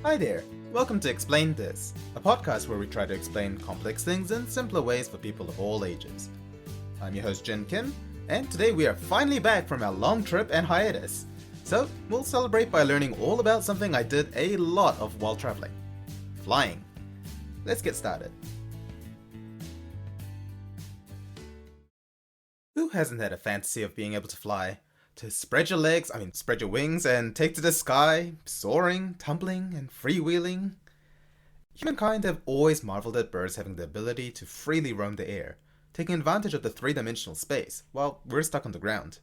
Hi there, welcome to Explain This, a podcast where we try to explain complex things in simpler ways for people of all ages. I'm your host Jin Kim, and today we are finally back from our long trip and hiatus. So, we'll celebrate by learning all about something I did a lot of while traveling. Flying. Let's get started. Who hasn't had a fantasy of being able to fly? To spread your wings and take to the sky, soaring, tumbling, and freewheeling? Humankind have always marveled at birds having the ability to freely roam the air, taking advantage of the three-dimensional space, while we're stuck on the ground.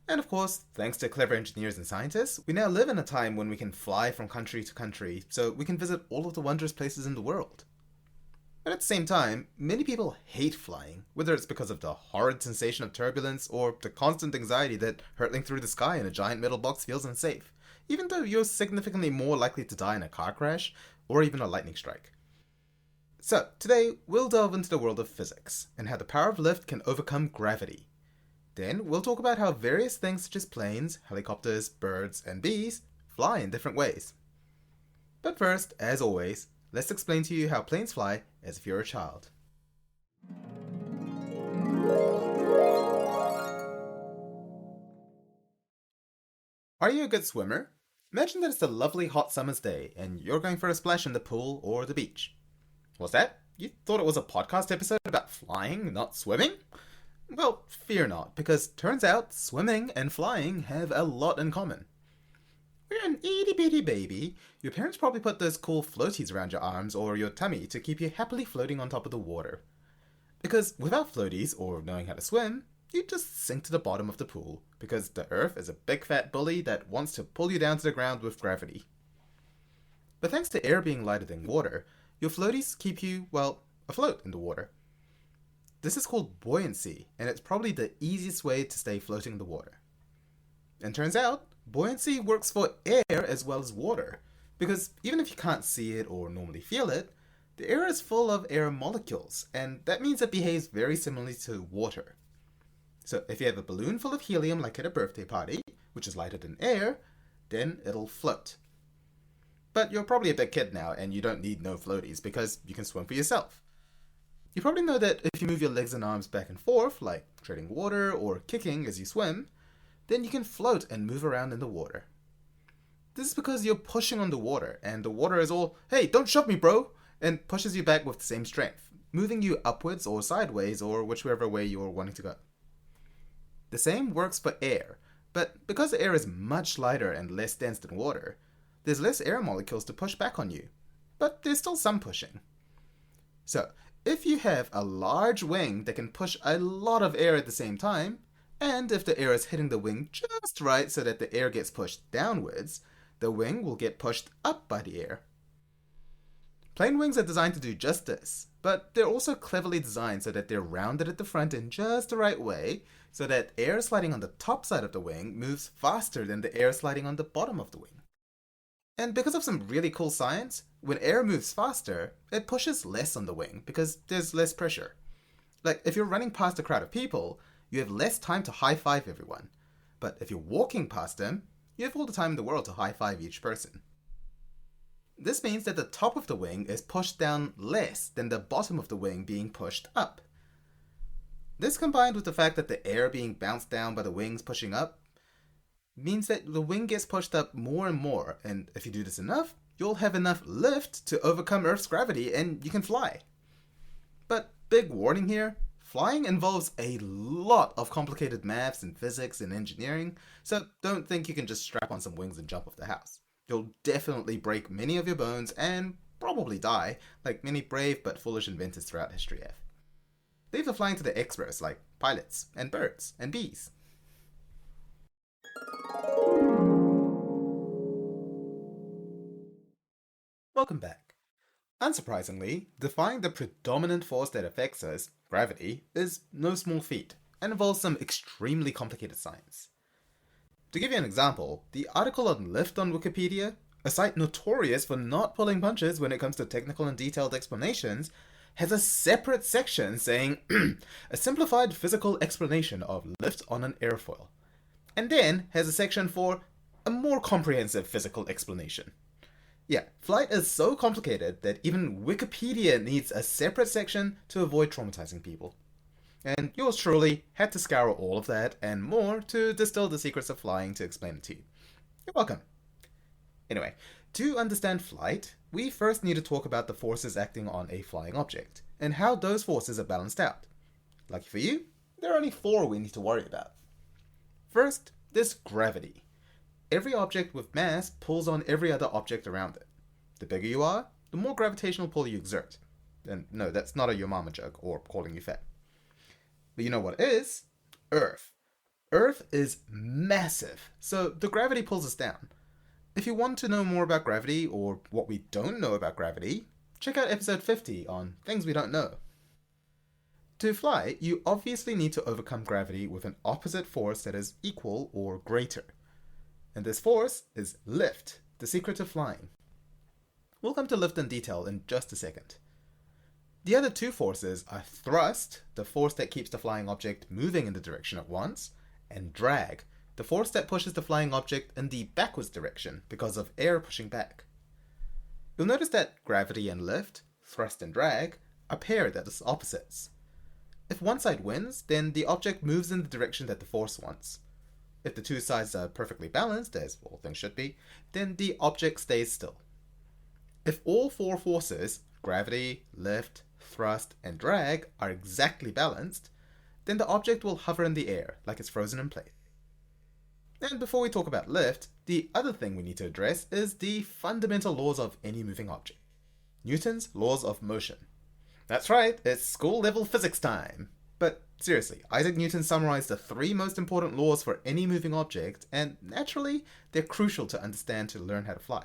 And of course, thanks to clever engineers and scientists, we now live in a time when we can fly from country to country, so we can visit all of the wondrous places in the world. But at the same time, many people hate flying, whether it's because of the horrid sensation of turbulence or the constant anxiety that hurtling through the sky in a giant metal box feels unsafe, even though you're significantly more likely to die in a car crash or even a lightning strike. So, today we'll delve into the world of physics and how the power of lift can overcome gravity. Then we'll talk about how various things such as planes, helicopters, birds, and bees fly in different ways. But first, as always, let's explain to you how planes fly as if you're a child. Are you a good swimmer? Imagine that it's a lovely hot summer's day and you're going for a splash in the pool or the beach. What's that? You thought it was a podcast episode about flying, not swimming? Well, fear not, because turns out swimming and flying have a lot in common. When you're an itty-bitty baby, your parents probably put those cool floaties around your arms or your tummy to keep you happily floating on top of the water. Because without floaties, or knowing how to swim, you'd just sink to the bottom of the pool, because the earth is a big fat bully that wants to pull you down to the ground with gravity. But thanks to air being lighter than water, your floaties keep you, afloat in the water. This is called buoyancy, and it's probably the easiest way to stay floating in the water. And turns out, buoyancy works for air as well as water, because even if you can't see it or normally feel it, the air is full of air molecules, and that means it behaves very similarly to water. So if you have a balloon full of helium like at a birthday party, which is lighter than air, then it'll float. But you're probably a big kid now, and you don't need no floaties because you can swim for yourself. You probably know that if you move your legs and arms back and forth, like treading water or kicking as you swim, then you can float and move around in the water. This is because you're pushing on the water, and the water is all, "Hey, don't shove me, bro," and pushes you back with the same strength, moving you upwards or sideways or whichever way you're wanting to go. The same works for air, but because air is much lighter and less dense than water, there's less air molecules to push back on you, but there's still some pushing. So, if you have a large wing that can push a lot of air at the same time, and if the air is hitting the wing just right so that the air gets pushed downwards, the wing will get pushed up by the air. Plane wings are designed to do just this, but they're also cleverly designed so that they're rounded at the front in just the right way, so that air sliding on the top side of the wing moves faster than the air sliding on the bottom of the wing. And because of some really cool science, when air moves faster, it pushes less on the wing because there's less pressure. Like if you're running past a crowd of people, you have less time to high-five everyone. But if you're walking past them, you have all the time in the world to high-five each person. This means that the top of the wing is pushed down less than the bottom of the wing being pushed up. This combined with the fact that the air being bounced down by the wings pushing up means that the wing gets pushed up more and more, and if you do this enough, you'll have enough lift to overcome Earth's gravity and you can fly. But big warning here, flying involves a lot of complicated maths and physics and engineering, so don't think you can just strap on some wings and jump off the house. You'll definitely break many of your bones and probably die, like many brave but foolish inventors throughout history have. Leave the flying to the experts like pilots and birds and bees. Welcome back. Unsurprisingly, defying the predominant force that affects us, gravity, is no small feat, and involves some extremely complicated science. To give you an example, the article on Lift on Wikipedia, a site notorious for not pulling punches when it comes to technical and detailed explanations, has a separate section saying, a simplified physical explanation of lift on an airfoil, and then has a section for a more comprehensive physical explanation. Yeah, flight is so complicated that even Wikipedia needs a separate section to avoid traumatizing people. And yours truly had to scour all of that and more to distill the secrets of flying to explain it to you. You're welcome. Anyway, to understand flight, we first need to talk about the forces acting on a flying object, and how those forces are balanced out. Lucky for you, there are only four we need to worry about. First, there's gravity. Every object with mass pulls on every other object around it. The bigger you are, the more gravitational pull you exert. And no, that's not a your mama joke or calling you fat. But you know what it is? Earth. Earth is massive, so the gravity pulls us down. If you want to know more about gravity, or what we don't know about gravity, check out episode 50 on things we don't know. To fly, you obviously need to overcome gravity with an opposite force that is equal or greater. And this force is lift, the secret to flying. We'll come to lift in detail in just a second. The other two forces are thrust, the force that keeps the flying object moving in the direction it wants, and drag, the force that pushes the flying object in the backwards direction because of air pushing back. You'll notice that gravity and lift, thrust and drag, are paired as opposites. If one side wins, then the object moves in the direction that the force wants. If the two sides are perfectly balanced, as all things should be, then the object stays still. If all four forces, gravity, lift, thrust, and drag, are exactly balanced, then the object will hover in the air like it's frozen in place. And before we talk about lift, the other thing we need to address is the fundamental laws of any moving object. Newton's laws of motion. That's right, it's school-level physics time. But seriously, Isaac Newton summarized the three most important laws for any moving object, and naturally, they're crucial to understand to learn how to fly.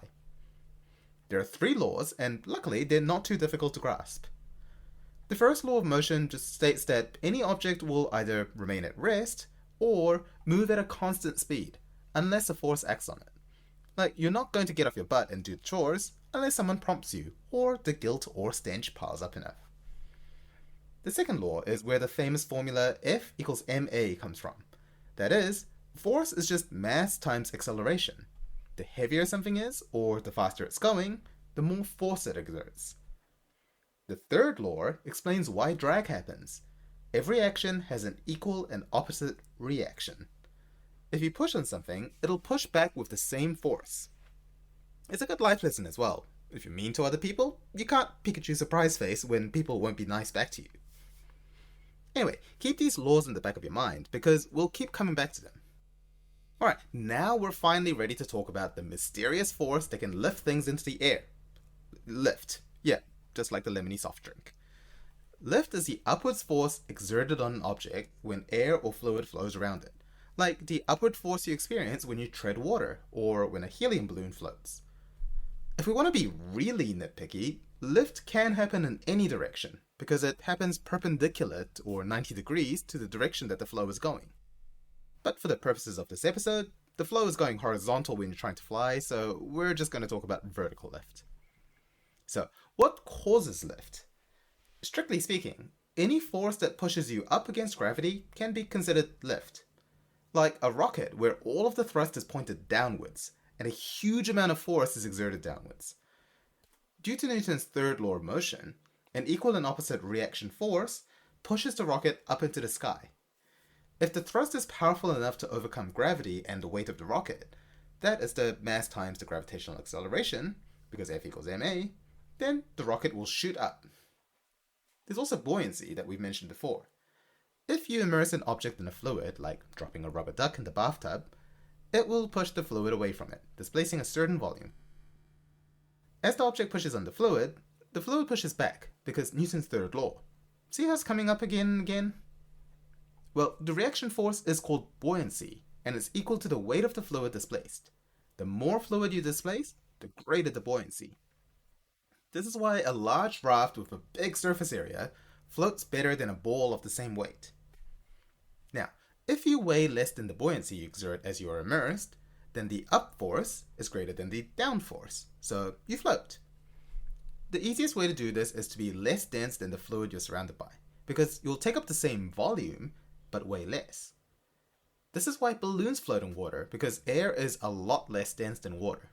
There are three laws, and luckily, they're not too difficult to grasp. The first law of motion just states that any object will either remain at rest or move at a constant speed, unless a force acts on it. Like, you're not going to get off your butt and do the chores unless someone prompts you, or the guilt or stench piles up enough. The second law is where the famous formula F equals ma comes from. That is, force is just mass times acceleration. The heavier something is, or the faster it's going, the more force it exerts. The third law explains why drag happens. Every action has an equal and opposite reaction. If you push on something, it'll push back with the same force. It's a good life lesson as well. If you're mean to other people, you can't Pikachu surprise face when people won't be nice back to you. Anyway, keep these laws in the back of your mind, because we'll keep coming back to them. Alright, now we're finally ready to talk about the mysterious force that can lift things into the air. Lift. Yeah, just like the lemony soft drink. Lift is the upwards force exerted on an object when air or fluid flows around it, like the upward force you experience when you tread water, or when a helium balloon floats. If we want to be really nitpicky, lift can happen in any direction, because it happens perpendicular or 90 degrees to the direction that the flow is going. But for the purposes of this episode, the flow is going horizontal when you're trying to fly, so we're just going to talk about vertical lift. So, what causes lift? Strictly speaking, any force that pushes you up against gravity can be considered lift. Like a rocket where all of the thrust is pointed downwards, and a huge amount of force is exerted downwards. Due to Newton's third law of motion, an equal and opposite reaction force pushes the rocket up into the sky. If the thrust is powerful enough to overcome gravity and the weight of the rocket, that is the mass times the gravitational acceleration, because F equals ma, then the rocket will shoot up. There's also buoyancy that we've mentioned before. If you immerse an object in a fluid, like dropping a rubber duck in the bathtub, it will push the fluid away from it, displacing a certain volume. As the object pushes on the fluid pushes back, because Newton's third law. See how it's coming up again and again? Well, the reaction force is called buoyancy, and it's equal to the weight of the fluid displaced. The more fluid you displace, the greater the buoyancy. This is why a large raft with a big surface area floats better than a ball of the same weight. Now, if you weigh less than the buoyancy you exert as you are immersed, then the up force is greater than the down force, so you float. The easiest way to do this is to be less dense than the fluid you're surrounded by, because you'll take up the same volume, but weigh less. This is why balloons float in water, because air is a lot less dense than water.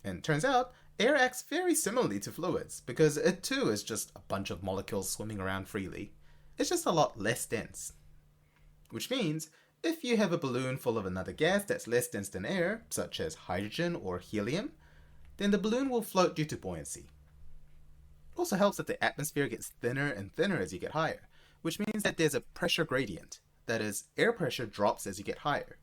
And turns out, air acts very similarly to fluids, because it too is just a bunch of molecules swimming around freely. It's just a lot less dense. Which means, if you have a balloon full of another gas that's less dense than air, such as hydrogen or helium, then the balloon will float due to buoyancy. It also helps that the atmosphere gets thinner and thinner as you get higher, which means that there's a pressure gradient. That is, air pressure drops as you get higher.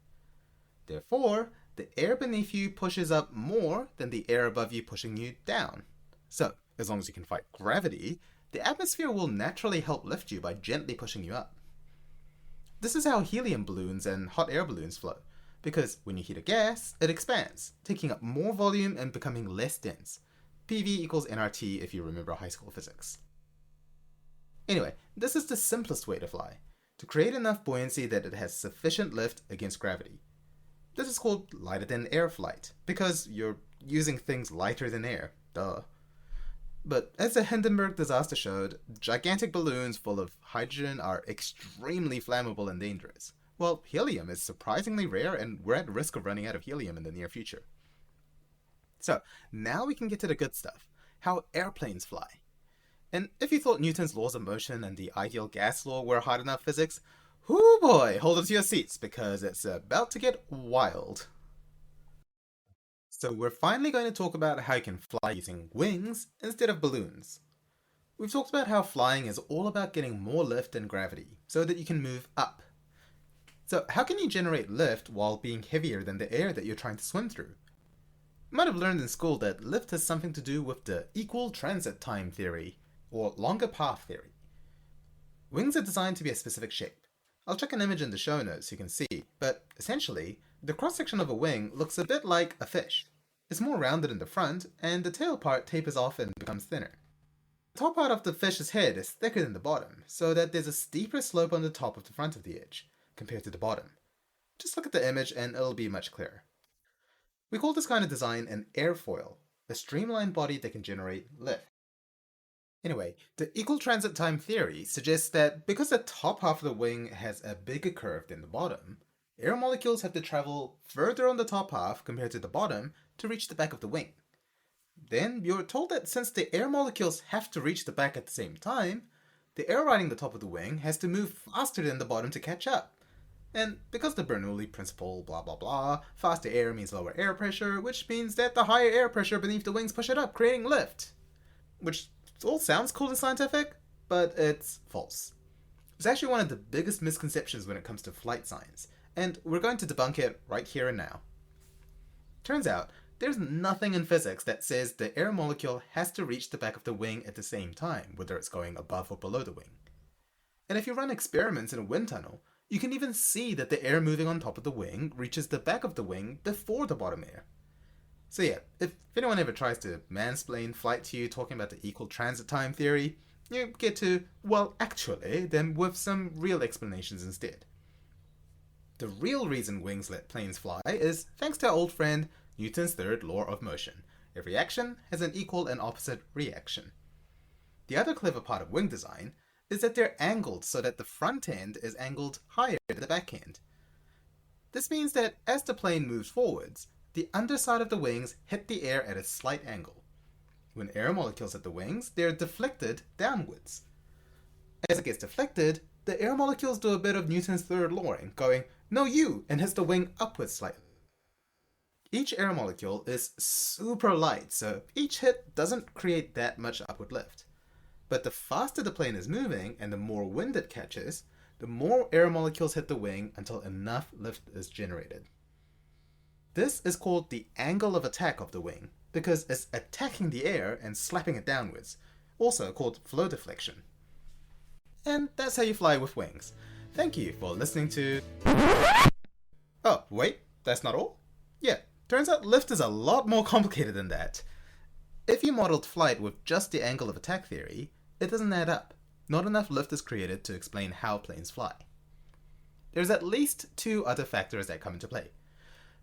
Therefore, the air beneath you pushes up more than the air above you pushing you down. So, as long as you can fight gravity, the atmosphere will naturally help lift you by gently pushing you up. This is how helium balloons and hot air balloons flow, because when you heat a gas, it expands, taking up more volume and becoming less dense. PV equals nRT if you remember high school physics. Anyway, this is the simplest way to fly, to create enough buoyancy that it has sufficient lift against gravity. This is called lighter than air flight, because you're using things lighter than air, duh. But as the Hindenburg disaster showed, gigantic balloons full of hydrogen are extremely flammable and dangerous, while helium is surprisingly rare and we're at risk of running out of helium in the near future. So, now we can get to the good stuff, how airplanes fly. And if you thought Newton's laws of motion and the ideal gas law were hard enough physics, whoo boy, hold on to your seats because it's about to get wild. So we're finally going to talk about how you can fly using wings instead of balloons. We've talked about how flying is all about getting more lift and gravity so that you can move up. So how can you generate lift while being heavier than the air that you're trying to swim through? You might have learned in school that lift has something to do with the equal transit time theory, or longer path theory. Wings are designed to be a specific shape. I'll check an image in the show notes so you can see, but essentially, the cross-section of a wing looks a bit like a fish. It's more rounded in the front, and the tail part tapers off and becomes thinner. The top part of the fish's head is thicker than the bottom, so that there's a steeper slope on the top of the front of the edge, compared to the bottom. Just look at the image and it'll be much clearer. We call this kind of design an airfoil, a streamlined body that can generate lift. Anyway, the equal transit time theory suggests that because the top half of the wing has a bigger curve than the bottom, air molecules have to travel further on the top half compared to the bottom to reach the back of the wing. Then you're told that since the air molecules have to reach the back at the same time, the air riding the top of the wing has to move faster than the bottom to catch up. And because the Bernoulli principle, blah blah blah, faster air means lower air pressure, which means that the higher air pressure beneath the wings push it up, creating lift. Which all sounds cool and scientific, but it's false. It's actually one of the biggest misconceptions when it comes to flight science, and we're going to debunk it right here and now. Turns out, there's nothing in physics that says the air molecule has to reach the back of the wing at the same time, whether it's going above or below the wing. And if you run experiments in a wind tunnel, you can even see that the air moving on top of the wing reaches the back of the wing before the bottom air. So yeah, if anyone ever tries to mansplain flight to you talking about the equal transit time theory, you get to, well, actually, them with some real explanations instead. The real reason wings let planes fly is thanks to our old friend Newton's third law of motion. Every action has an equal and opposite reaction. The other clever part of wing design is that they're angled so that the front end is angled higher than the back end. This means that as the plane moves forwards, the underside of the wings hit the air at a slight angle. When air molecules hit the wings, they're deflected downwards. As it gets deflected, the air molecules do a bit of Newton's third law, going, "No, you," and hits the wing upwards slightly. Each air molecule is super light, so each hit doesn't create that much upward lift. But the faster the plane is moving and the more wind it catches, the more air molecules hit the wing until enough lift is generated. This is called the angle of attack of the wing, because it's attacking the air and slapping it downwards, also called flow deflection. And that's how you fly with wings. Thank you for listening to... Oh, wait, that's not all? Yeah, turns out lift is a lot more complicated than that. If you modeled flight with just the angle of attack theory, it doesn't add up. Not enough lift is created to explain how planes fly. There's at least two other factors that come into play.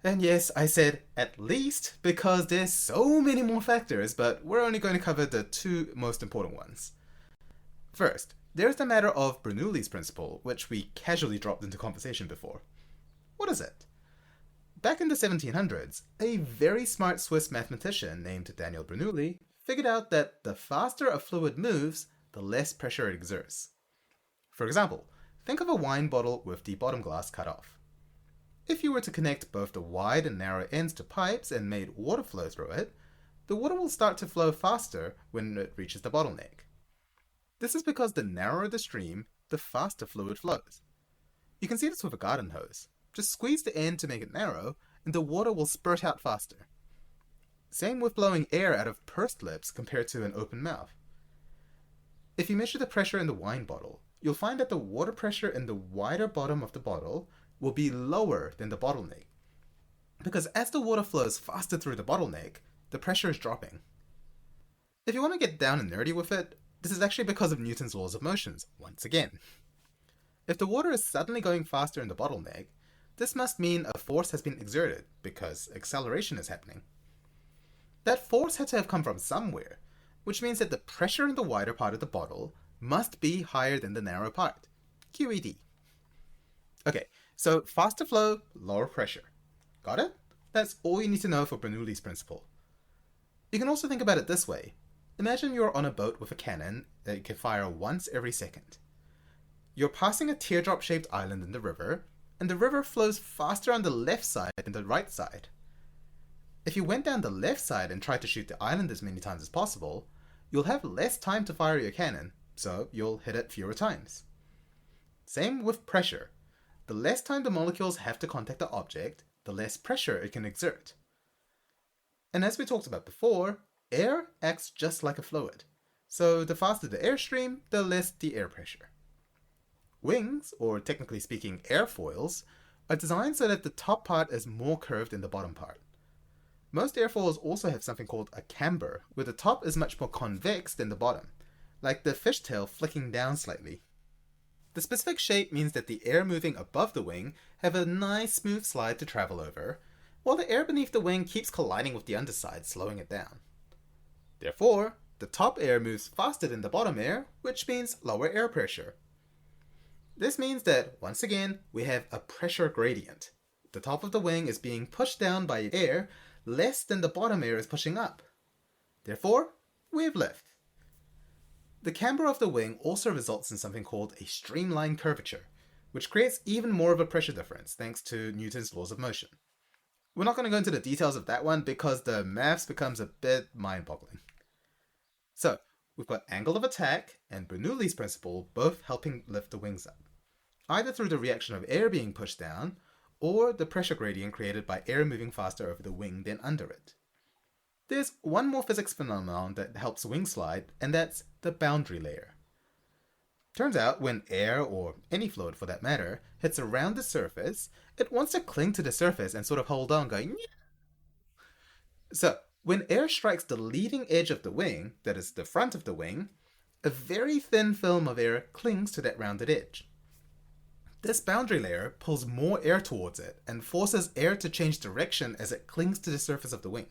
And yes, I said at least because there's so many more factors, but we're only going to cover the two most important ones. First, there's the matter of Bernoulli's principle, which we casually dropped into conversation before. What is it? Back in the 1700s, a very smart Swiss mathematician named Daniel Bernoulli figured out that the faster a fluid moves, the less pressure it exerts. For example, think of a wine bottle with the bottom glass cut off. If you were to connect both the wide and narrow ends to pipes and made water flow through it, the water will start to flow faster when it reaches the bottleneck. This is because the narrower the stream, the faster fluid flows. You can see this with a garden hose. Just squeeze the end to make it narrow, and the water will spurt out faster. Same with blowing air out of pursed lips compared to an open mouth. If you measure the pressure in the wine bottle, you'll find that the water pressure in the wider bottom of the bottle will be lower than the bottleneck. Because as the water flows faster through the bottleneck, the pressure is dropping. If you want to get down and nerdy with it, this is actually because of Newton's laws of motions, once again. If the water is suddenly going faster in the bottleneck, this must mean a force has been exerted because acceleration is happening. That force had to have come from somewhere, which means that the pressure in the wider part of the bottle must be higher than the narrow part. QED. Okay, so faster flow, lower pressure. Got it? That's all you need to know for Bernoulli's principle. You can also think about it this way. Imagine you're on a boat with a cannon that you can fire once every second. You're passing a teardrop-shaped island in the river, and the river flows faster on the left side than the right side. If you went down the left side and tried to shoot the island as many times as possible, you'll have less time to fire your cannon, so you'll hit it fewer times. Same with pressure. The less time the molecules have to contact the object, the less pressure it can exert. And as we talked about before, air acts just like a fluid. So the faster the airstream, the less the air pressure. Wings, or technically speaking airfoils, are designed so that the top part is more curved than the bottom part. Most airfoils also have something called a camber, where the top is much more convex than the bottom, like the fishtail flicking down slightly. The specific shape means that the air moving above the wing have a nice smooth slide to travel over, while the air beneath the wing keeps colliding with the underside, slowing it down. Therefore, the top air moves faster than the bottom air, which means lower air pressure. This means that, once again, we have a pressure gradient. The top of the wing is being pushed down by air less than the bottom air is pushing up. Therefore, we have lift. The camber of the wing also results in something called a streamline curvature, which creates even more of a pressure difference thanks to Newton's laws of motion. We're not going to go into the details of that one because the maths becomes a bit mind-boggling. So, we've got angle of attack and Bernoulli's principle both helping lift the wings up, either through the reaction of air being pushed down or the pressure gradient created by air moving faster over the wing than under it. There's one more physics phenomenon that helps wings slide, and that's the boundary layer. Turns out when air, or any fluid for that matter, hits around the surface, it wants to cling to the surface and sort of hold on going, yeah. So, when air strikes the leading edge of the wing, that is the front of the wing, a very thin film of air clings to that rounded edge. This boundary layer pulls more air towards it and forces air to change direction as it clings to the surface of the wing.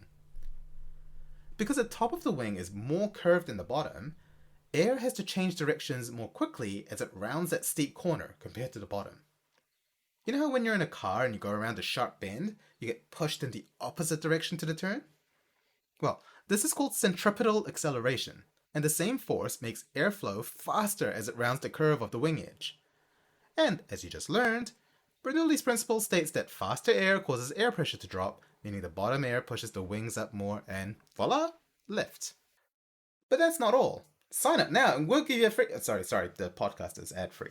Because the top of the wing is more curved than the bottom, air has to change directions more quickly as it rounds that steep corner compared to the bottom. You know how when you're in a car and you go around a sharp bend, you get pushed in the opposite direction to the turn? Well, this is called centripetal acceleration, and the same force makes air flow faster as it rounds the curve of the wing edge. And, as you just learned, Bernoulli's principle states that faster air causes air pressure to drop, meaning the bottom air pushes the wings up more and voila, lift. But that's not all. Sign up now and we'll give you a free... Sorry, the podcast is ad-free.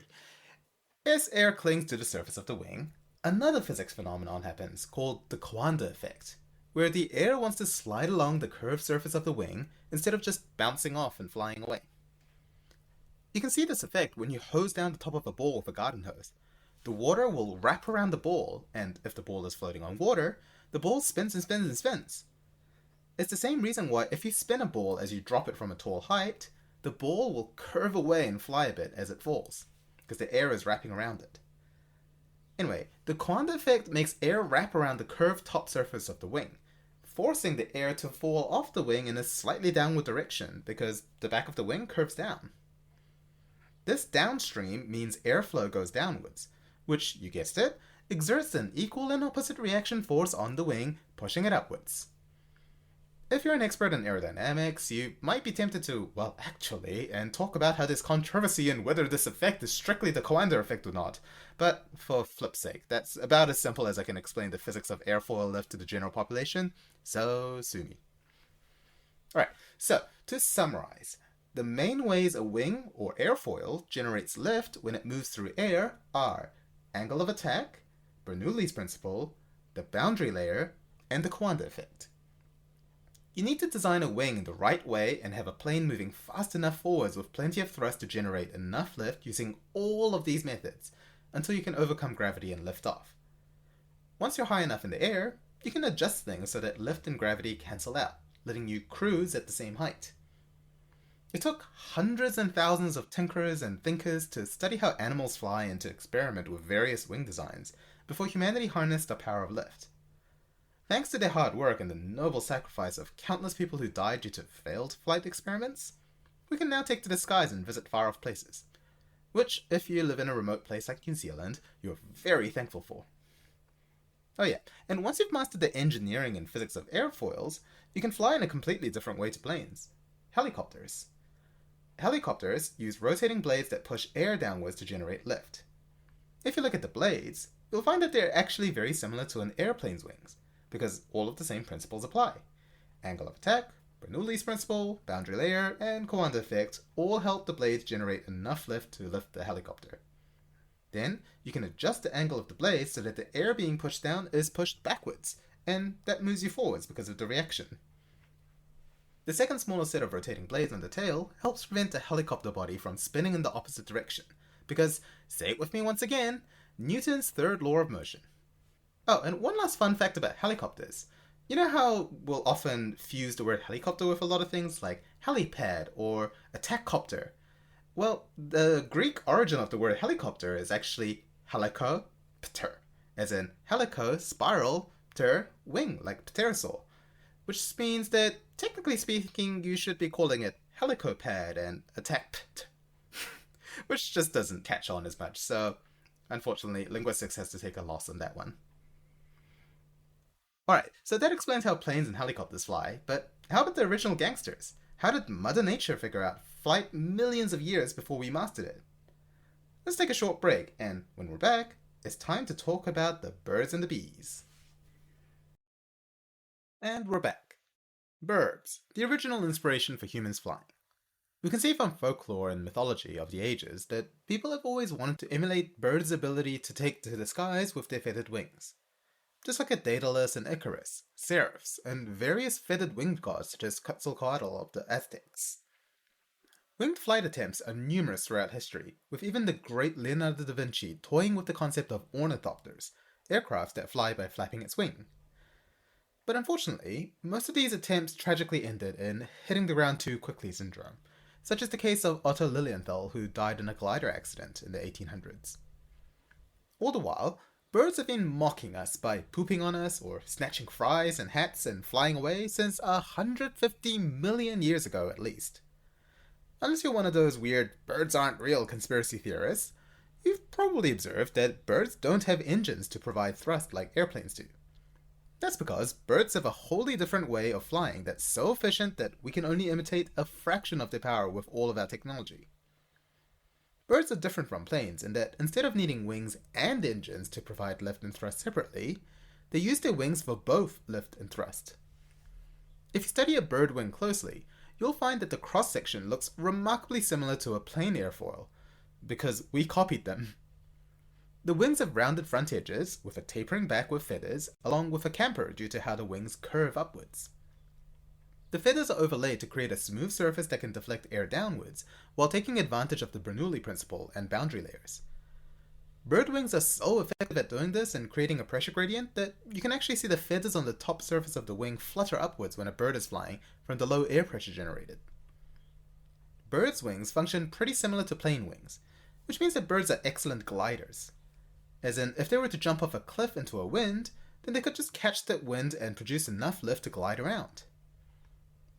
As air clings to the surface of the wing, another physics phenomenon happens called the Coanda effect, where the air wants to slide along the curved surface of the wing instead of just bouncing off and flying away. You can see this effect when you hose down the top of a ball with a garden hose. The water will wrap around the ball, and if the ball is floating on water, the ball spins and spins and spins. It's the same reason why if you spin a ball as you drop it from a tall height, the ball will curve away and fly a bit as it falls, because the air is wrapping around it. Anyway, the Coanda effect makes air wrap around the curved top surface of the wing, forcing the air to fall off the wing in a slightly downward direction because the back of the wing curves down. This downstream means airflow goes downwards, which, you guessed it, exerts an equal and opposite reaction force on the wing, pushing it upwards. If you're an expert in aerodynamics, you might be tempted to, well, actually, and talk about how there's controversy in whether this effect is strictly the Coanda effect or not. But for flip's sake, that's about as simple as I can explain the physics of airfoil lift to the general population, so sue me. Alright, so to summarize, the main ways a wing or airfoil generates lift when it moves through air are angle of attack, Bernoulli's principle, the boundary layer, and the Coanda effect. You need to design a wing the right way and have a plane moving fast enough forwards with plenty of thrust to generate enough lift using all of these methods until you can overcome gravity and lift off. Once you're high enough in the air, you can adjust things so that lift and gravity cancel out, letting you cruise at the same height. It took hundreds and thousands of tinkerers and thinkers to study how animals fly and to experiment with various wing designs before humanity harnessed the power of lift. Thanks to their hard work and the noble sacrifice of countless people who died due to failed flight experiments, we can now take to the skies and visit far-off places, which, if you live in a remote place like New Zealand, you're very thankful for. Oh yeah, and once you've mastered the engineering and physics of airfoils, you can fly in a completely different way to planes. Helicopters. Helicopters use rotating blades that push air downwards to generate lift. If you look at the blades, you'll find that they're actually very similar to an airplane's wings, because all of the same principles apply. Angle of attack, Bernoulli's principle, boundary layer, and Coanda effect all help the blades generate enough lift to lift the helicopter. Then, you can adjust the angle of the blades so that the air being pushed down is pushed backwards, and that moves you forwards because of the reaction. The second smaller set of rotating blades on the tail helps prevent the helicopter body from spinning in the opposite direction, because, say it with me once again, Newton's third law of motion. Oh, and one last fun fact about helicopters. You know how we'll often fuse the word helicopter with a lot of things like helipad or attack copter? Well, the Greek origin of the word helicopter is actually helicopter, as in helico, spiral, pter, wing, like pterosaur, which means that, technically speaking, you should be calling it helicopad and attack which just doesn't catch on as much, so unfortunately, linguistics has to take a loss on that one. Alright, so that explains how planes and helicopters fly, but how about the original gangsters? How did Mother Nature figure out flight millions of years before we mastered it? Let's take a short break, and when we're back, it's time to talk about the birds and the bees. And we're back. Birds, the original inspiration for humans flying. We can see from folklore and mythology of the ages that people have always wanted to emulate birds' ability to take to the skies with their feathered wings. Just like at Daedalus and Icarus, seraphs, and various feathered winged gods such as Quetzalcoatl of the Aztecs. Winged flight attempts are numerous throughout history, with even the great Leonardo da Vinci toying with the concept of ornithopters, aircraft that fly by flapping its wing. But unfortunately, most of these attempts tragically ended in hitting the ground too quickly syndrome, such as the case of Otto Lilienthal, who died in a glider accident in the 1800s. All the while, birds have been mocking us by pooping on us or snatching fries and hats and flying away since 150 million years ago at least. Unless you're one of those weird birds aren't real conspiracy theorists, you've probably observed that birds don't have engines to provide thrust like airplanes do. That's because birds have a wholly different way of flying that's so efficient that we can only imitate a fraction of their power with all of our technology. Birds are different from planes in that instead of needing wings and engines to provide lift and thrust separately, they use their wings for both lift and thrust. If you study a bird wing closely, you'll find that the cross-section looks remarkably similar to a plane airfoil, because we copied them. The wings have rounded front edges, with a tapering back with feathers, along with a camber due to how the wings curve upwards. The feathers are overlaid to create a smooth surface that can deflect air downwards, while taking advantage of the Bernoulli principle and boundary layers. Bird wings are so effective at doing this and creating a pressure gradient that you can actually see the feathers on the top surface of the wing flutter upwards when a bird is flying from the low air pressure generated. Birds' wings function pretty similar to plane wings, which means that birds are excellent gliders. As in, if they were to jump off a cliff into a wind, then they could just catch that wind and produce enough lift to glide around.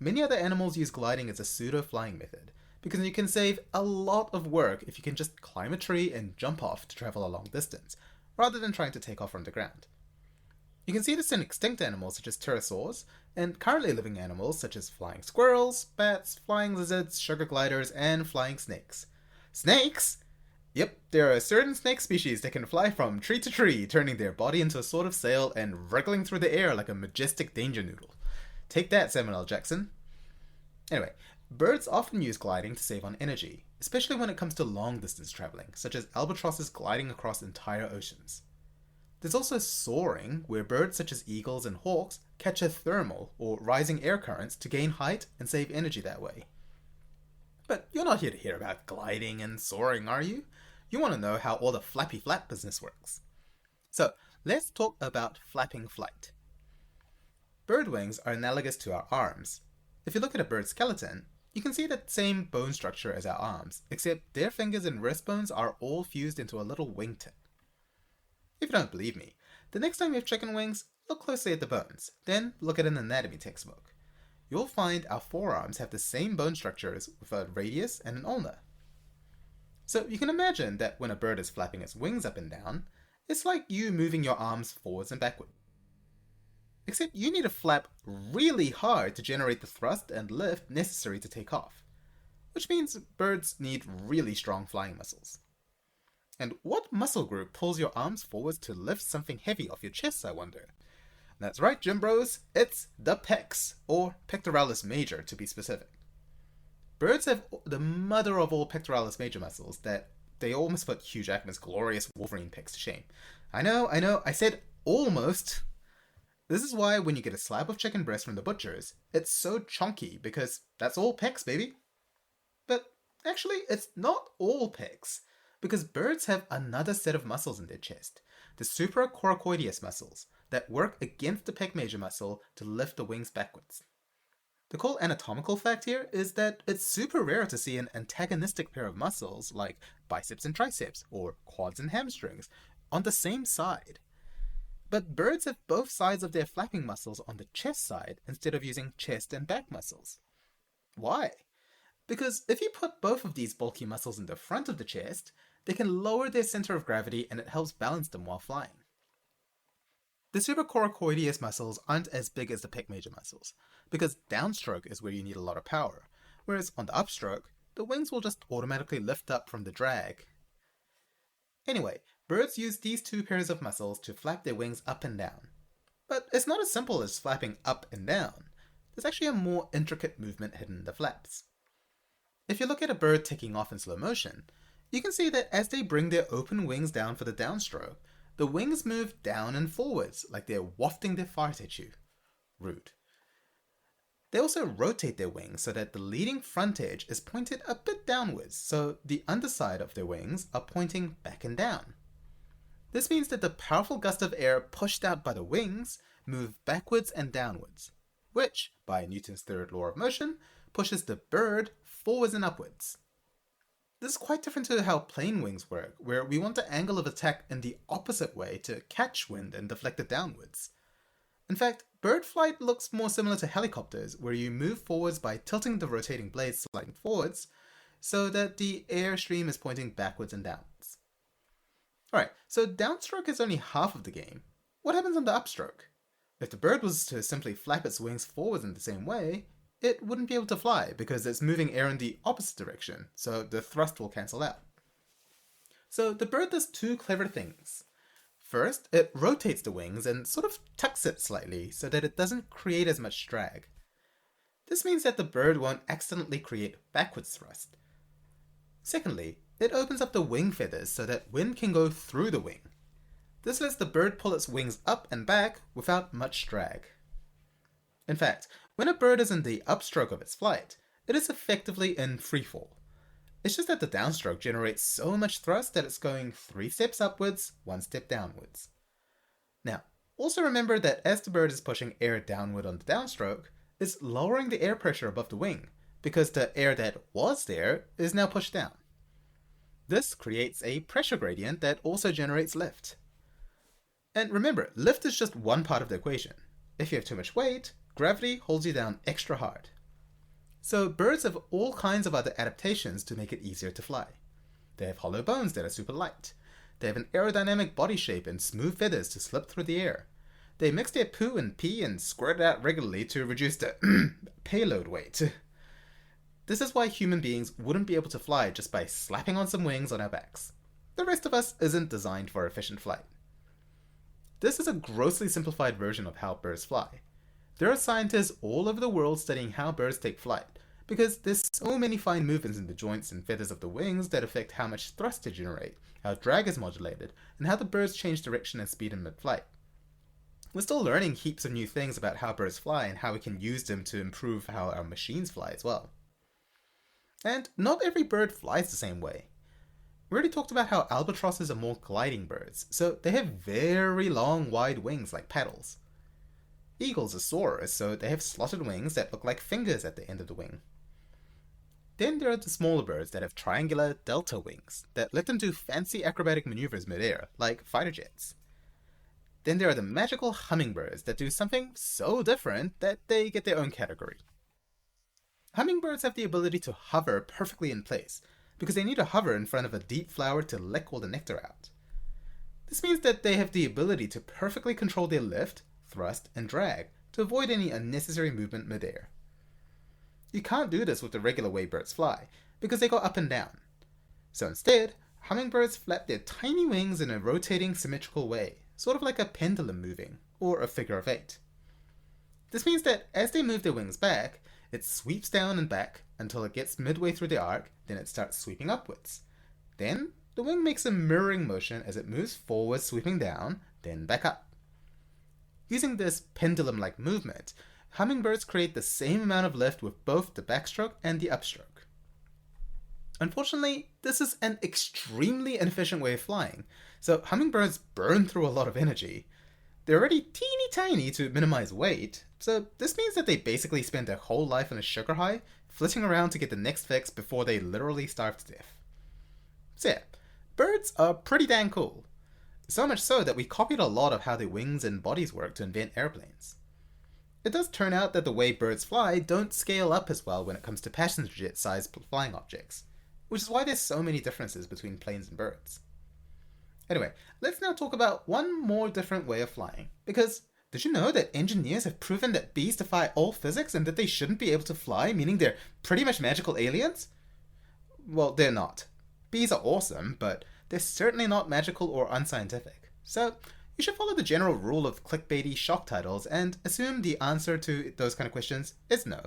Many other animals use gliding as a pseudo-flying method, because you can save a lot of work if you can just climb a tree and jump off to travel a long distance, rather than trying to take off from the ground. You can see this in extinct animals such as pterosaurs, and currently living animals such as flying squirrels, bats, flying lizards, sugar gliders, and flying snakes. Snakes? Yep, there are certain snake species that can fly from tree to tree, turning their body into a sort of sail and wriggling through the air like a majestic danger noodle. Take that, Samuel L. Jackson. Anyway, birds often use gliding to save on energy, especially when it comes to long-distance traveling, such as albatrosses gliding across entire oceans. There's also soaring, where birds such as eagles and hawks catch a thermal or rising air currents to gain height and save energy that way. But you're not here to hear about gliding and soaring, are you? You want to know how all the flappy flap business works. So, let's talk about flapping flight. Bird wings are analogous to our arms. If you look at a bird's skeleton, you can see that same bone structure as our arms, except their fingers and wrist bones are all fused into a little wingtip. If you don't believe me, the next time you have chicken wings, look closely at the bones, then look at an anatomy textbook. You'll find our forearms have the same bone structures with a radius and an ulna. So you can imagine that when a bird is flapping its wings up and down, it's like you moving your arms forwards and backward. Except you need to flap really hard to generate the thrust and lift necessary to take off, which means birds need really strong flying muscles. And what muscle group pulls your arms forwards to lift something heavy off your chest, I wonder? That's right, Gym Bros, it's the pecs, or pectoralis major to be specific. Birds have the mother of all pectoralis major muscles that they almost put Hugh Jackman's glorious Wolverine pecs to shame. I know, I said almost. This is why when you get a slab of chicken breast from the butchers, it's so chunky because that's all pecs, baby. But actually, it's not all pecs, because birds have another set of muscles in their chest, the supracoracoideus muscles, that work against the pec major muscle to lift the wings backwards. The cool anatomical fact here is that it's super rare to see an antagonistic pair of muscles like biceps and triceps, or quads and hamstrings, on the same side. But birds have both sides of their flapping muscles on the chest side instead of using chest and back muscles. Why? Because if you put both of these bulky muscles in the front of the chest, they can lower their center of gravity and it helps balance them while flying. The supracoracoideus muscles aren't as big as the pec major muscles, because downstroke is where you need a lot of power, whereas on the upstroke, the wings will just automatically lift up from the drag. Anyway, birds use these two pairs of muscles to flap their wings up and down. But it's not as simple as flapping up and down. There's actually a more intricate movement hidden in the flaps. If you look at a bird taking off in slow motion, you can see that as they bring their open wings down for the downstroke, the wings move down and forwards like they're wafting their fart at you. Rude. They also rotate their wings so that the leading front edge is pointed a bit downwards, so the underside of their wings are pointing back and down. This means that the powerful gust of air pushed out by the wings move backwards and downwards, which, by Newton's third law of motion, pushes the bird forwards and upwards. This is quite different to how plane wings work, where we want the angle of attack in the opposite way to catch wind and deflect it downwards. In fact, bird flight looks more similar to helicopters, where you move forwards by tilting the rotating blades slightly forwards, so that the air stream is pointing backwards and downwards. Alright, so downstroke is only half of the game. What happens on the upstroke? If the bird was to simply flap its wings forwards in the same way, it wouldn't be able to fly because it's moving air in the opposite direction, so the thrust will cancel out. So the bird does two clever things. First, it rotates the wings and sort of tucks it slightly so that it doesn't create as much drag. This means that the bird won't accidentally create backwards thrust. Secondly, it opens up the wing feathers so that wind can go through the wing. This lets the bird pull its wings up and back without much drag. In fact, when a bird is in the upstroke of its flight, it is effectively in freefall. It's just that the downstroke generates so much thrust that it's going 3 steps upwards, 1 step downwards. Now, also remember that as the bird is pushing air downward on the downstroke, it's lowering the air pressure above the wing, because the air that was there is now pushed down. This creates a pressure gradient that also generates lift. And remember, lift is just one part of the equation. If you have too much weight, gravity holds you down extra hard. So birds have all kinds of other adaptations to make it easier to fly. They have hollow bones that are super light. They have an aerodynamic body shape and smooth feathers to slip through the air. They mix their poo and pee and squirt it out regularly to reduce the payload weight. This is why human beings wouldn't be able to fly just by slapping on some wings on our backs. The rest of us isn't designed for efficient flight. This is a grossly simplified version of how birds fly. There are scientists all over the world studying how birds take flight, because there's so many fine movements in the joints and feathers of the wings that affect how much thrust they generate, how drag is modulated, and how the birds change direction and speed in mid-flight. We're still learning heaps of new things about how birds fly and how we can use them to improve how our machines fly as well. And not every bird flies the same way. We already talked about how albatrosses are more gliding birds, so they have very long, wide wings like paddles. Eagles are soarers, so they have slotted wings that look like fingers at the end of the wing. Then there are the smaller birds that have triangular delta wings that let them do fancy acrobatic maneuvers mid-air, like fighter jets. Then there are the magical hummingbirds that do something so different that they get their own category. Hummingbirds have the ability to hover perfectly in place, because they need to hover in front of a deep flower to lick all the nectar out. This means that they have the ability to perfectly control their lift, thrust, and drag to avoid any unnecessary movement mid-air. You can't do this with the regular way birds fly, because they go up and down. So instead, hummingbirds flap their tiny wings in a rotating symmetrical way, sort of like a pendulum moving, or a figure of 8. This means that as they move their wings back, it sweeps down and back until it gets midway through the arc, then it starts sweeping upwards. Then, the wing makes a mirroring motion as it moves forward, sweeping down, then back up. Using this pendulum-like movement, hummingbirds create the same amount of lift with both the backstroke and the upstroke. Unfortunately, this is an extremely inefficient way of flying, so hummingbirds burn through a lot of energy. They're already teeny tiny to minimize weight, so this means that they basically spend their whole life on a sugar high, flitting around to get the next fix before they literally starve to death. So yeah, birds are pretty dang cool. So much so that we copied a lot of how their wings and bodies work to invent airplanes. It does turn out that the way birds fly don't scale up as well when it comes to passenger jet-sized flying objects, which is why there's so many differences between planes and birds. Anyway, let's now talk about one more different way of flying, because did you know that engineers have proven that bees defy all physics and that they shouldn't be able to fly, meaning they're pretty much magical aliens? Well, they're not. Bees are awesome, but they're certainly not magical or unscientific. So, you should follow the general rule of clickbaity shock titles and assume the answer to those kind of questions is no.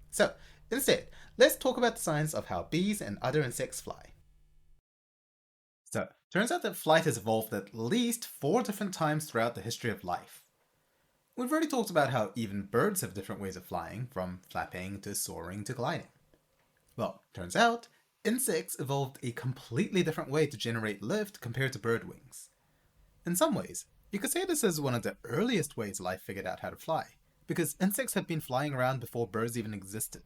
So, instead, let's talk about the science of how bees and other insects fly. So, turns out that flight has evolved at least 4 different times throughout the history of life. We've already talked about how even birds have different ways of flying, from flapping to soaring to gliding. Well, turns out, insects evolved a completely different way to generate lift compared to bird wings. In some ways, you could say this is one of the earliest ways life figured out how to fly, because insects have been flying around before birds even existed.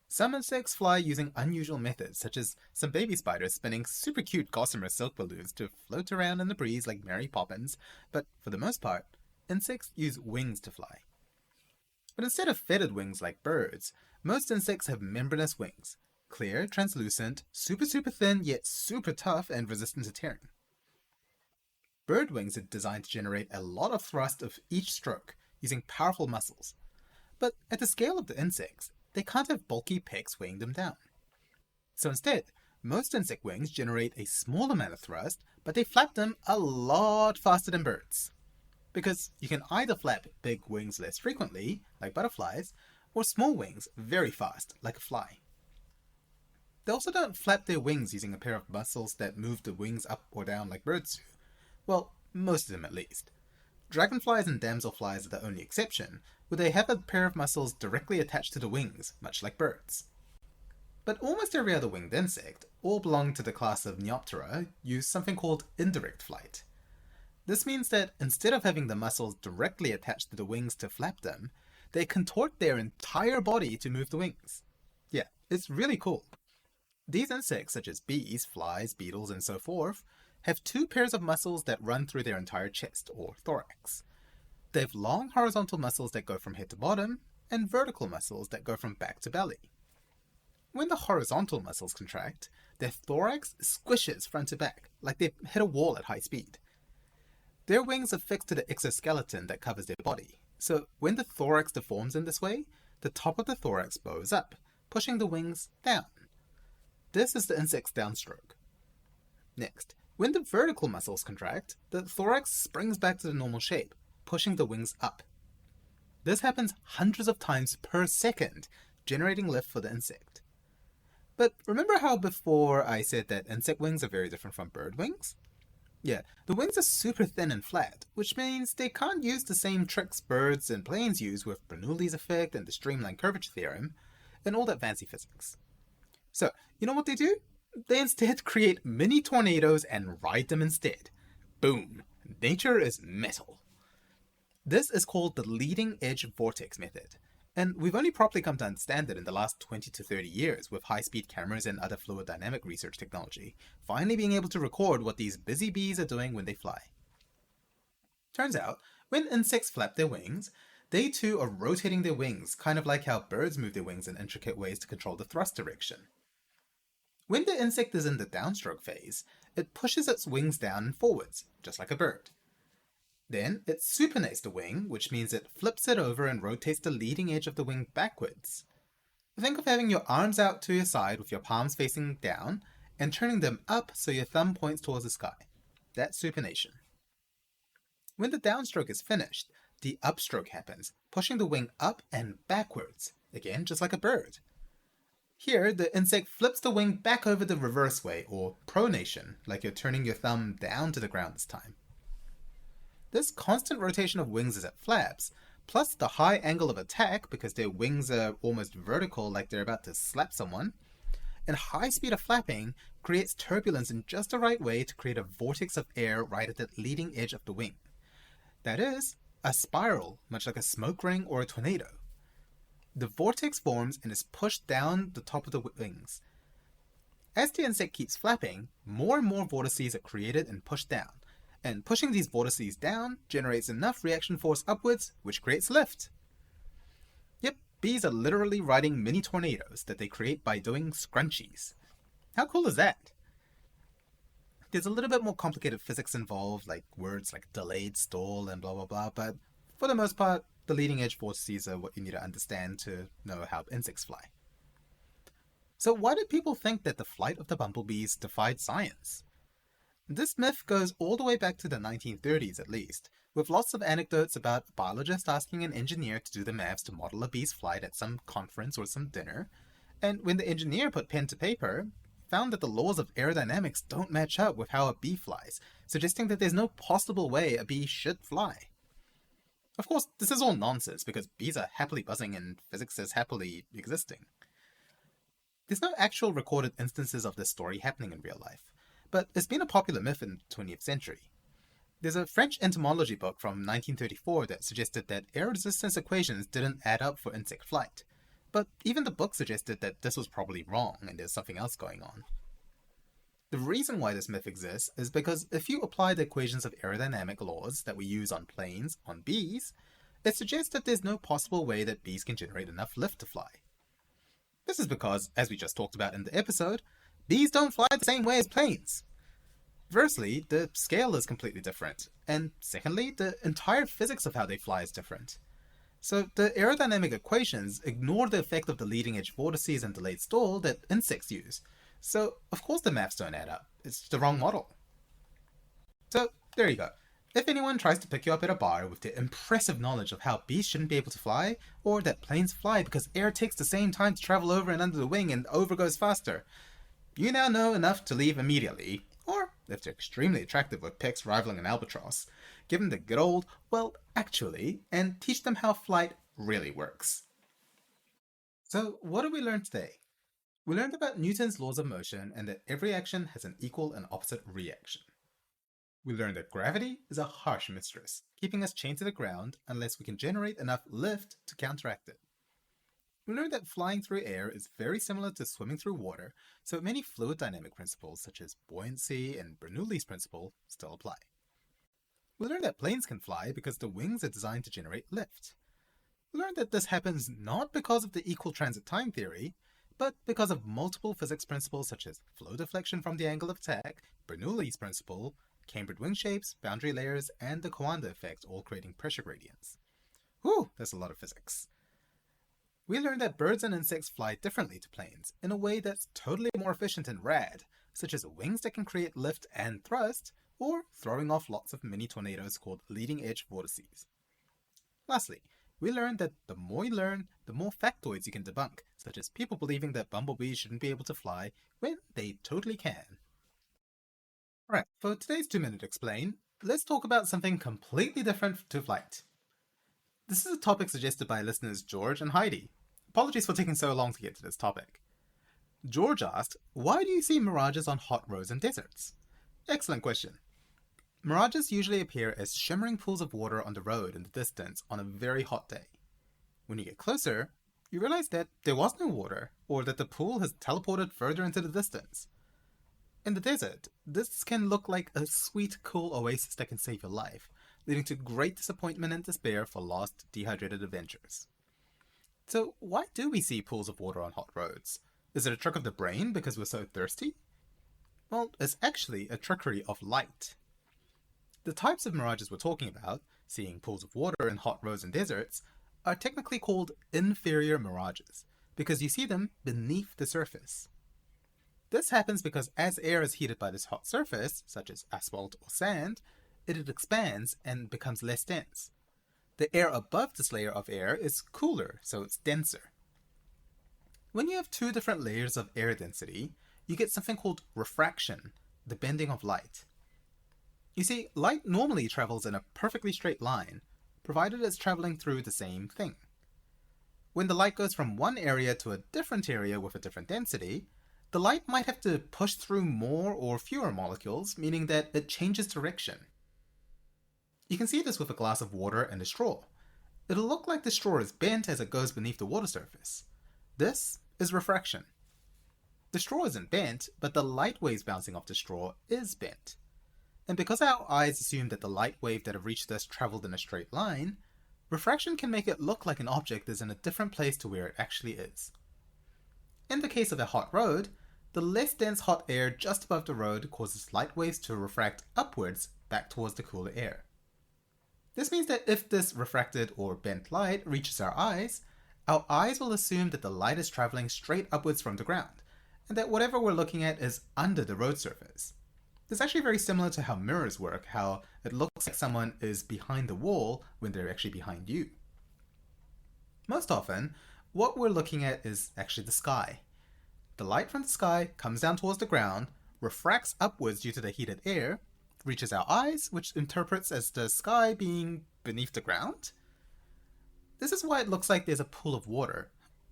Some insects fly using unusual methods, such as some baby spiders spinning super cute gossamer silk balloons to float around in the breeze like Mary Poppins, but for the most part, insects use wings to fly. But instead of feathered wings like birds, most insects have membranous wings, clear, translucent, super thin, yet super tough and resistant to tearing. Bird wings are designed to generate a lot of thrust of each stroke, using powerful muscles. But at the scale of the insects, they can't have bulky pecs weighing them down. So instead, most insect wings generate a small amount of thrust, but they flap them a lot faster than birds. Because you can either flap big wings less frequently, like butterflies, or small wings very fast, like a fly. They also don't flap their wings using a pair of muscles that move the wings up or down like birds do. Well, most of them at least. Dragonflies and damselflies are the only exception, where they have a pair of muscles directly attached to the wings, much like birds. But almost every other winged insect, all belong to the class of Neoptera, use something called indirect flight. This means that instead of having the muscles directly attached to the wings to flap them, they contort their entire body to move the wings. Yeah, it's really cool. These insects, such as bees, flies, beetles, and so forth, have 2 pairs of muscles that run through their entire chest, or thorax. They have long horizontal muscles that go from head to bottom, and vertical muscles that go from back to belly. When the horizontal muscles contract, their thorax squishes front to back, like they've hit a wall at high speed. Their wings are fixed to the exoskeleton that covers their body, so when the thorax deforms in this way, the top of the thorax bows up, pushing the wings down. This is the insect's downstroke. Next, when the vertical muscles contract, the thorax springs back to the normal shape, pushing the wings up. This happens hundreds of times per second, generating lift for the insect. But remember how before I said that insect wings are very different from bird wings? Yeah, the wings are super thin and flat, which means they can't use the same tricks birds and planes use with Bernoulli's effect and the streamline curvature theorem, and all that fancy physics. So, you know what they do? They instead create mini tornadoes and ride them instead. Boom! Nature is metal. This is called the leading edge vortex method, and we've only properly come to understand it in the last 20 to 30 years with high-speed cameras and other fluid dynamic research technology, finally being able to record what these busy bees are doing when they fly. Turns out, when insects flap their wings, they too are rotating their wings, kind of like how birds move their wings in intricate ways to control the thrust direction. When the insect is in the downstroke phase, it pushes its wings down and forwards, just like a bird. Then it supinates the wing, which means it flips it over and rotates the leading edge of the wing backwards. Think of having your arms out to your side with your palms facing down and turning them up so your thumb points towards the sky. That's supination. When the downstroke is finished, the upstroke happens, pushing the wing up and backwards, again just like a bird. Here, the insect flips the wing back over the reverse way, or pronation, like you're turning your thumb down to the ground this time. This constant rotation of wings as it flaps, plus the high angle of attack because their wings are almost vertical like they're about to slap someone, and high speed of flapping creates turbulence in just the right way to create a vortex of air right at the leading edge of the wing. That is, a spiral, much like a smoke ring or a tornado. The vortex forms and is pushed down the top of the wings. As the insect keeps flapping, more and more vortices are created and pushed down, and pushing these vortices down generates enough reaction force upwards, which creates lift. Yep, bees are literally riding mini tornadoes that they create by doing scrunchies. How cool is that? There's a little bit more complicated physics involved, like words like delayed, stall, and blah blah blah, but for the most part, the leading edge vortices are what you need to understand to know how insects fly. So why did people think that the flight of the bumblebees defied science? This myth goes all the way back to the 1930s at least, with lots of anecdotes about a biologist asking an engineer to do the maths to model a bee's flight at some conference or some dinner, and when the engineer put pen to paper, found that the laws of aerodynamics don't match up with how a bee flies, suggesting that there's no possible way a bee should fly. Of course, this is all nonsense because bees are happily buzzing and physics is happily existing. There's no actual recorded instances of this story happening in real life, but it's been a popular myth in the 20th century. There's a French entomology book from 1934 that suggested that air resistance equations didn't add up for insect flight, but even the book suggested that this was probably wrong and there's something else going on. The reason why this myth exists is because if you apply the equations of aerodynamic laws that we use on planes on bees, it suggests that there's no possible way that bees can generate enough lift to fly. This is because, as we just talked about in the episode, bees don't fly the same way as planes. Firstly, the scale is completely different, and secondly, the entire physics of how they fly is different. So the aerodynamic equations ignore the effect of the leading edge vortices and delayed stall that insects use. So of course the maths don't add up. It's the wrong model. So there you go. If anyone tries to pick you up at a bar with their impressive knowledge of how bees shouldn't be able to fly, or that planes fly because air takes the same time to travel over and under the wing and over goes faster, you now know enough to leave immediately, or if they're extremely attractive with pecs rivaling an albatross, give them the good old, well, actually, and teach them how flight really works. So what did we learn today? We learned about Newton's laws of motion and that every action has an equal and opposite reaction. We learned that gravity is a harsh mistress, keeping us chained to the ground unless we can generate enough lift to counteract it. We learned that flying through air is very similar to swimming through water, so many fluid dynamic principles such as buoyancy and Bernoulli's principle still apply. We learned that planes can fly because the wings are designed to generate lift. We learned that this happens not because of the equal transit time theory, But because of multiple physics principles such as flow deflection from the angle of attack, Bernoulli's principle, cambered wing shapes, boundary layers, and the Coanda effect all creating pressure gradients. Whew, that's a lot of physics. We learned that birds and insects fly differently to planes, in a way that's totally more efficient and rad, such as wings that can create lift and thrust, or throwing off lots of mini tornadoes called leading edge vortices. Lastly, we learned that the more you learn, the more factoids you can debunk, such as people believing that bumblebees shouldn't be able to fly when they totally can. Alright, for today's 2-minute explain, let's talk about something completely different to flight. This is a topic suggested by listeners George and Heidi. Apologies for taking so long to get to this topic. George asked, why do you see mirages on hot roads and deserts? Excellent question. Mirages usually appear as shimmering pools of water on the road in the distance on a very hot day. When you get closer, you realize that there was no water, or that the pool has teleported further into the distance. In the desert, this can look like a sweet, cool oasis that can save your life, leading to great disappointment and despair for lost, dehydrated adventurers. So why do we see pools of water on hot roads? Is it a trick of the brain because we're so thirsty? Well, it's actually a trickery of light. The types of mirages we're talking about, seeing pools of water in hot roads and deserts, are technically called inferior mirages, because you see them beneath the surface. This happens because as air is heated by this hot surface, such as asphalt or sand, it expands and becomes less dense. The air above this layer of air is cooler, so it's denser. When you have two different layers of air density, you get something called refraction, the bending of light. You see, light normally travels in a perfectly straight line, provided it's traveling through the same thing. When the light goes from one area to a different area with a different density, the light might have to push through more or fewer molecules, meaning that it changes direction. You can see this with a glass of water and a straw. It'll look like the straw is bent as it goes beneath the water surface. This is refraction. The straw isn't bent, but the light waves bouncing off the straw is bent. And because our eyes assume that the light wave that have reached us traveled in a straight line, refraction can make it look like an object is in a different place to where it actually is. In the case of a hot road, the less dense hot air just above the road causes light waves to refract upwards back towards the cooler air. This means that if this refracted or bent light reaches our eyes will assume that the light is traveling straight upwards from the ground, and that whatever we're looking at is under the road surface. This is actually very similar to how mirrors work, how it looks like someone is behind the wall when they're actually behind you. Most often, what we're looking at is actually the sky. The light from the sky comes down towards the ground, refracts upwards due to the heated air, reaches our eyes, which interprets as the sky being beneath the ground. This is why it looks like there's a pool of water.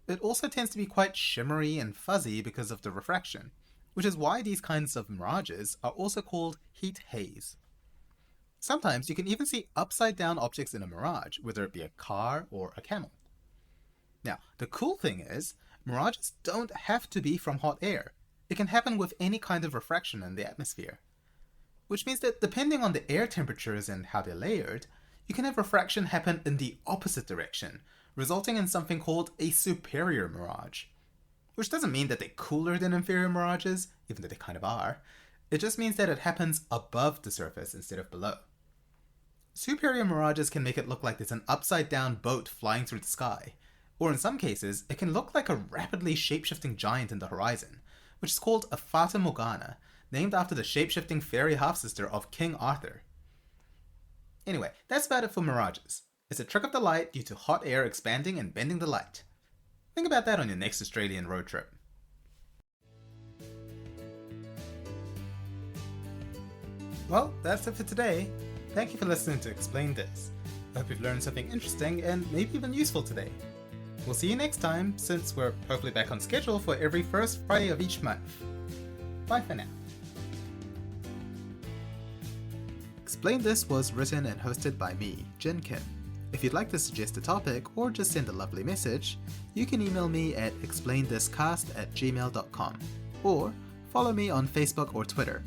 It also tends to be quite shimmery and fuzzy because of the refraction, which is why these kinds of mirages are also called heat haze. Sometimes you can even see upside down objects in a mirage, whether it be a car or a camel. Now, the cool thing is, mirages don't have to be from hot air. It can happen with any kind of refraction in the atmosphere. Which means that depending on the air temperatures and how they're layered, you can have refraction happen in the opposite direction, resulting in something called a superior mirage. Which doesn't mean that they're cooler than inferior mirages, even though they kind of are. It just means that it happens above the surface instead of below. Superior mirages can make it look like there's an upside down boat flying through the sky, or in some cases, it can look like a rapidly shape-shifting giant in the horizon, which is called a Fata Morgana, named after the shape-shifting fairy half-sister of King Arthur. Anyway, that's about it for mirages. It's a trick of the light due to hot air expanding and bending the light. Think about that on your next Australian road trip. Well, that's it for today. Thank you for listening to Explain This. I hope you've learned something interesting and maybe even useful today. We'll see you next time, since we're hopefully back on schedule for every first Friday of each month. Bye for now. Explain This was written and hosted by me, Jin Kim. If you'd like to suggest a topic or just send a lovely message, you can email me at explainthiscast@gmail.com or follow me on Facebook or Twitter.